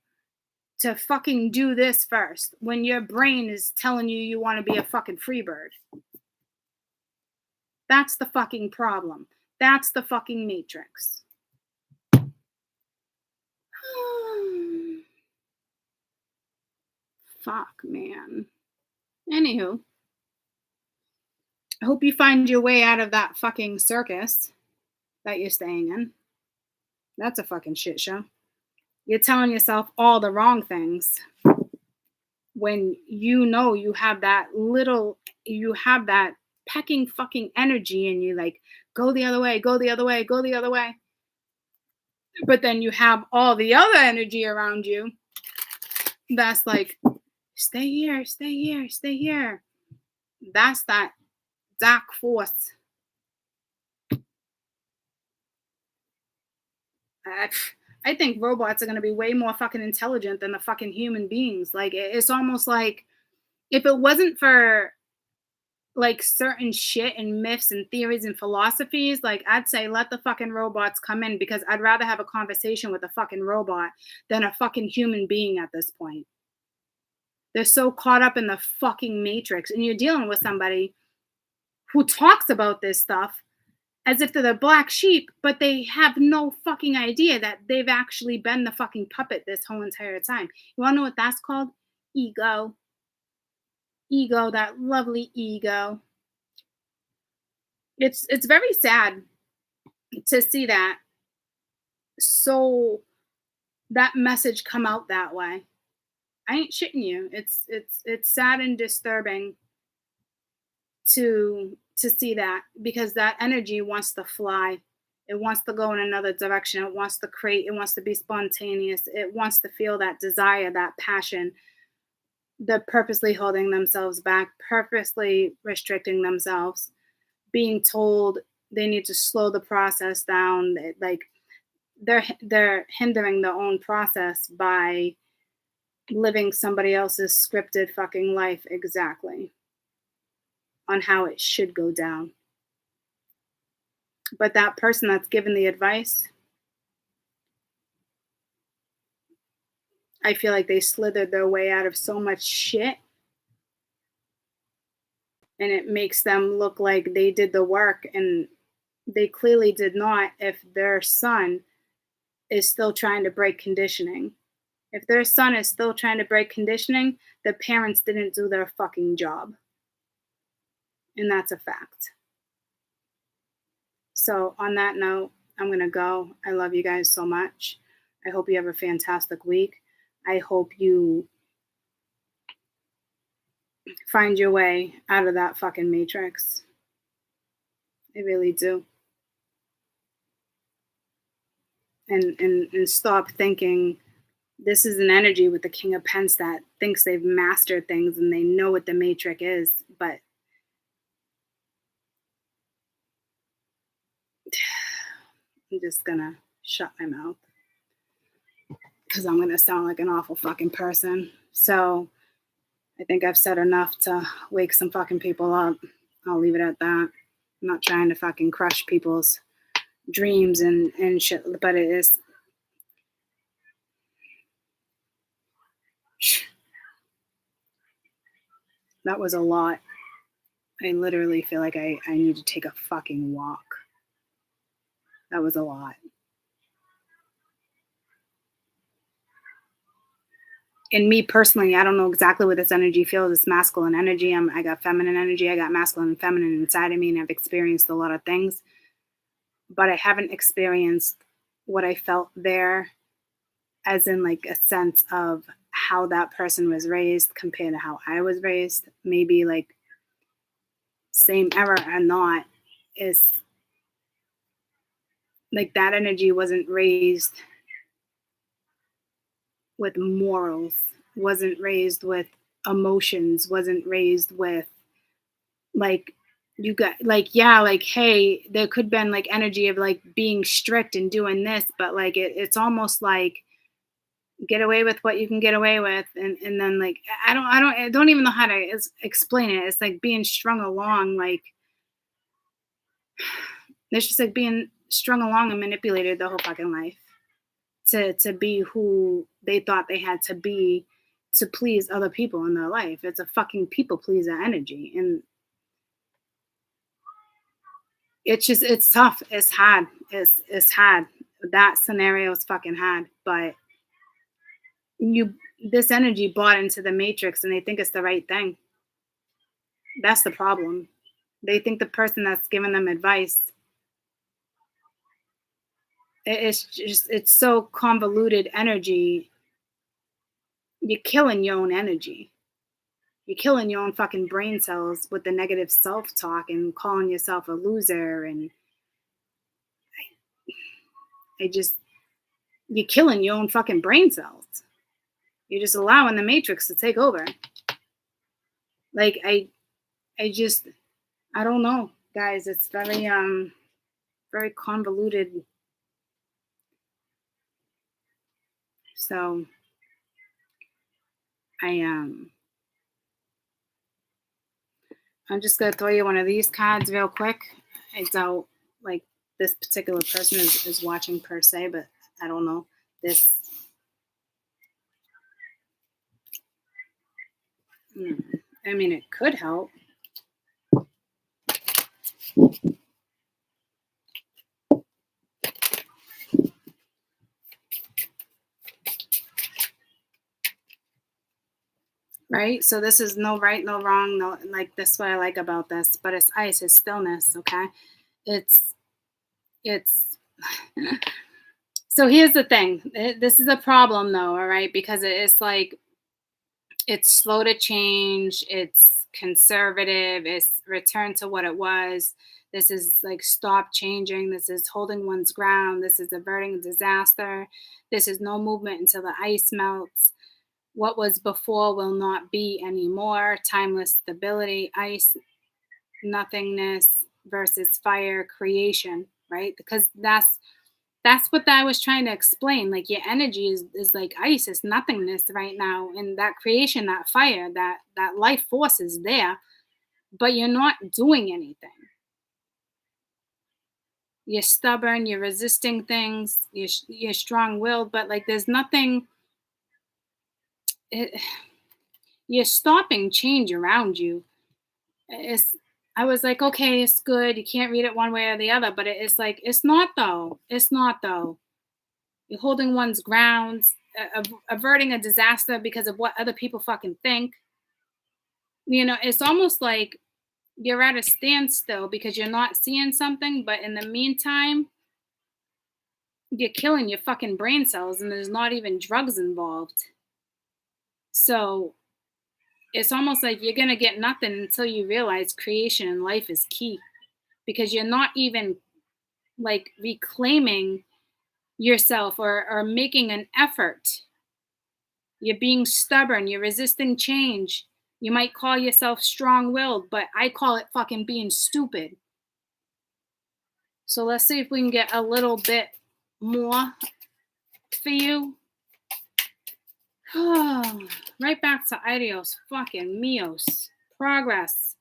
to fucking do this first when your brain is telling you you want to be a fucking free bird. That's the fucking problem. That's the fucking matrix. Fuck, man. Anywho, I hope you find your way out of that fucking circus that you're staying in. That's a fucking shit show. You're telling yourself all the wrong things when you know you have that pecking fucking energy in you, like, go the other way, go the other way, go the other way. But then you have all the other energy around you that's like, stay here, stay here, stay here. That's that dark force. I think robots are going to be way more fucking intelligent than the fucking human beings. Like, it's almost like if it wasn't for like certain shit and myths and theories and philosophies, like, I'd say let the fucking robots come in, because I'd rather have a conversation with a fucking robot than a fucking human being at this point. They're so caught up in the fucking matrix, and you're dealing with somebody who talks about this stuff as if they're the black sheep, but they have no fucking idea that they've actually been the fucking puppet this whole entire time. You want to know what that's called? Ego. Ego, that lovely ego. It's very sad to see that that message come out that way. I ain't shitting you. It's sad and disturbing to see that, because that energy wants to fly. It wants to go in another direction. It wants to create. It wants to be spontaneous. It wants to feel that desire, that passion. They're purposely holding themselves back, purposely restricting themselves, being told they need to slow the process down. Like, they're hindering their own process by living somebody else's scripted fucking life exactly on how it should go down. But that person that's given the advice, I feel like they slithered their way out of so much shit, and it makes them look like they did the work, and they clearly did not if their son is still trying to break conditioning. If their son is still trying to break conditioning, the parents didn't do their fucking job. And that's a fact. So on that note, I'm going to go. I love you guys so much. I hope you have a fantastic week. I hope you find your way out of that fucking matrix. I really do. And stop thinking this is an energy with the King of Pence that thinks they've mastered things and they know what the matrix is, but I'm just gonna shut my mouth because I'm gonna sound like an awful fucking person. So I think I've said enough to wake some fucking people up. I'll leave it at that. I'm not trying to fucking crush people's dreams and shit, but it is. That was a lot. I literally feel like I need to take a fucking walk. That was a lot. And me personally, I don't know exactly what this energy feels. It's masculine energy. I got feminine energy. I got masculine and feminine inside of me, and I've experienced a lot of things. But I haven't experienced what I felt there, as in like a sense of how that person was raised compared to how I was raised. Maybe like same era or not, is like that energy wasn't raised with morals, wasn't raised with emotions, wasn't raised with like you got like yeah like hey there could have been like energy of like being strict and doing this, but like it's almost like get away with what you can get away with, and then like I don't even know how to explain it. It's like being strung along, like it's just like being strung along and manipulated the whole fucking life to be who they thought they had to be to please other people in their life. It's a fucking people pleaser energy, and it's just it's tough. It's hard. It's hard. That scenario is fucking hard. But you this energy bought into the matrix and they think it's the right thing. That's the problem. They think the person that's giving them advice, it's just it's so convoluted energy. You're killing your own energy. You're killing your own fucking brain cells with the negative self-talk and calling yourself a loser, and I just you're killing your own fucking brain cells. You're just allowing the matrix to take over. Like I just I don't know, guys. It's very convoluted. So I'm just gonna throw you one of these cards real quick. I doubt like this particular person is watching per se, but I don't know. This I mean it could help. Right? So this is no right, no wrong, no like this is what I like about this, but it's ice, it's stillness, okay? It's so here's the thing. This is a problem though, all right? Because it's like it's slow to change, it's conservative, it's return to what it was. This is like stop changing, this is holding one's ground, this is averting disaster, this is no movement until the ice melts. What was before will not be anymore. Timeless stability, ice, nothingness versus fire, creation, right? Because that's what I was trying to explain. Like your energy is like ice, it's nothingness right now. And that creation, that fire, that life force is there, but you're not doing anything. You're stubborn, you're resisting things, you're strong-willed, but like there's nothing it, you're stopping change around you. It's I was like, okay, it's good. You can't read it one way or the other, but it's like it's not though. It's not though. You're holding one's grounds, averting a disaster because of what other people fucking think. It's almost like you're at a standstill because you're not seeing something, but in the meantime, you're killing your fucking brain cells and there's not even drugs involved. So it's almost like you're going to get nothing until you realize creation in life is key, because you're not even like reclaiming yourself or making an effort. You're being stubborn, you're resisting change. You might call yourself strong-willed, but I call it fucking being stupid. So let's see if we can get a little bit more for you. Right back to ideals, fucking mios, progress,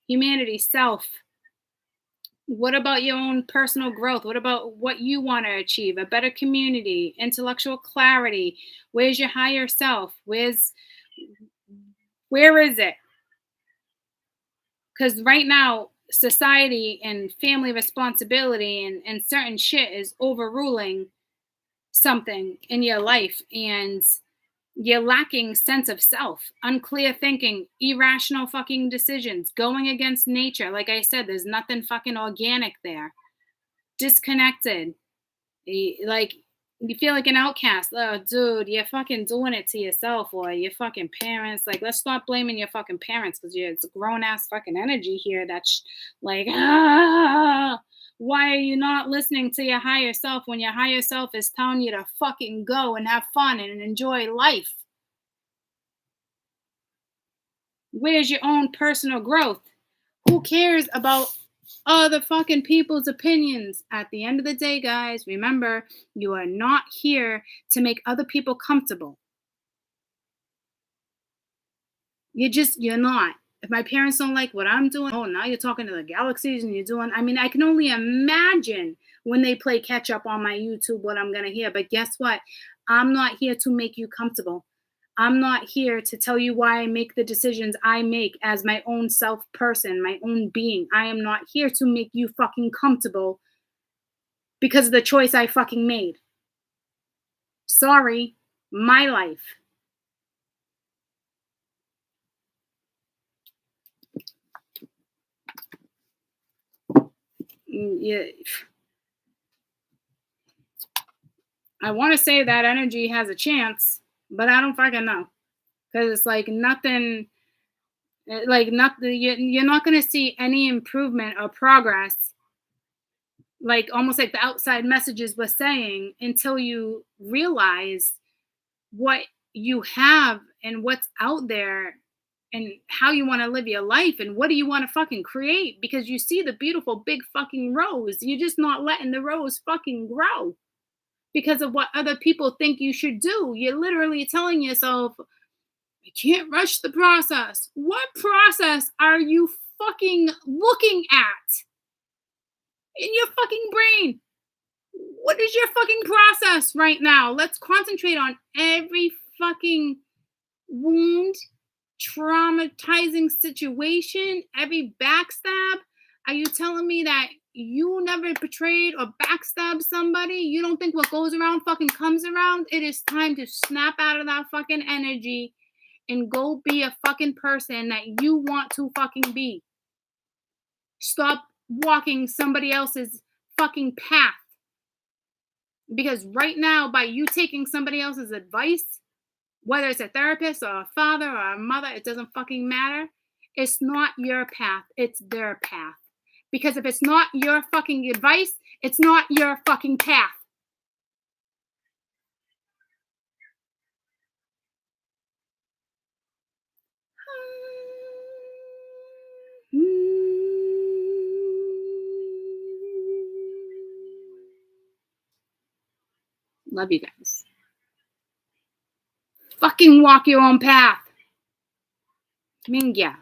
humanity, self. What about your own personal growth? What about what you want to achieve? A better community, intellectual clarity. Where's your higher self? Where is it? Because right now, society and family responsibility and certain shit is overruling something in your life, and you're lacking sense of self, unclear thinking, irrational fucking decisions, going against nature. Like I said, there's nothing fucking organic there. Disconnected. Like You feel like an outcast. Oh, dude, you're fucking doing it to yourself or your fucking parents. Like, let's stop blaming your fucking parents because it's a grown ass fucking energy here that's like, why are you not listening to your higher self when your higher self is telling you to fucking go and have fun and enjoy life? Where's your own personal growth? Who cares about other fucking people's opinions? At the end of the day, guys, remember, you are not here to make other people comfortable. You're not. If my parents don't like what I'm doing, oh, now you're talking to the galaxies and you're doing, I mean, I can only imagine when they play catch up on my YouTube what I'm going to hear. But guess what? I'm not here to make you comfortable. I'm not here to tell you why I make the decisions I make as my own self person, my own being. I am not here to make you fucking comfortable because of the choice I fucking made. Sorry, my life. Yeah. I want to say that energy has a chance, but I don't fucking know. Because it's like nothing, you're not going to see any improvement or progress, like almost like the outside messages were saying, until you realize what you have and what's out there and how you want to live your life and what do you want to fucking create, because you see the beautiful big fucking rose. You're just not letting the rose fucking grow because of what other people think you should do. You're literally telling yourself, I can't rush the process. What process are you fucking looking at in your fucking brain? What is your fucking process right now? Let's concentrate on every fucking wound, traumatizing situation, every backstab. Are you telling me that you never betrayed or backstabbed somebody? You don't think what goes around fucking comes around? It is time to snap out of that fucking energy and go be a fucking person that you want to fucking be. Stop walking somebody else's fucking path. Because right now, by you taking somebody else's advice, whether it's a therapist or a father or a mother, it doesn't fucking matter. It's not your path. It's their path. Because if it's not your fucking advice, it's not your fucking path. Love you guys. Fucking walk your own path. Mingya.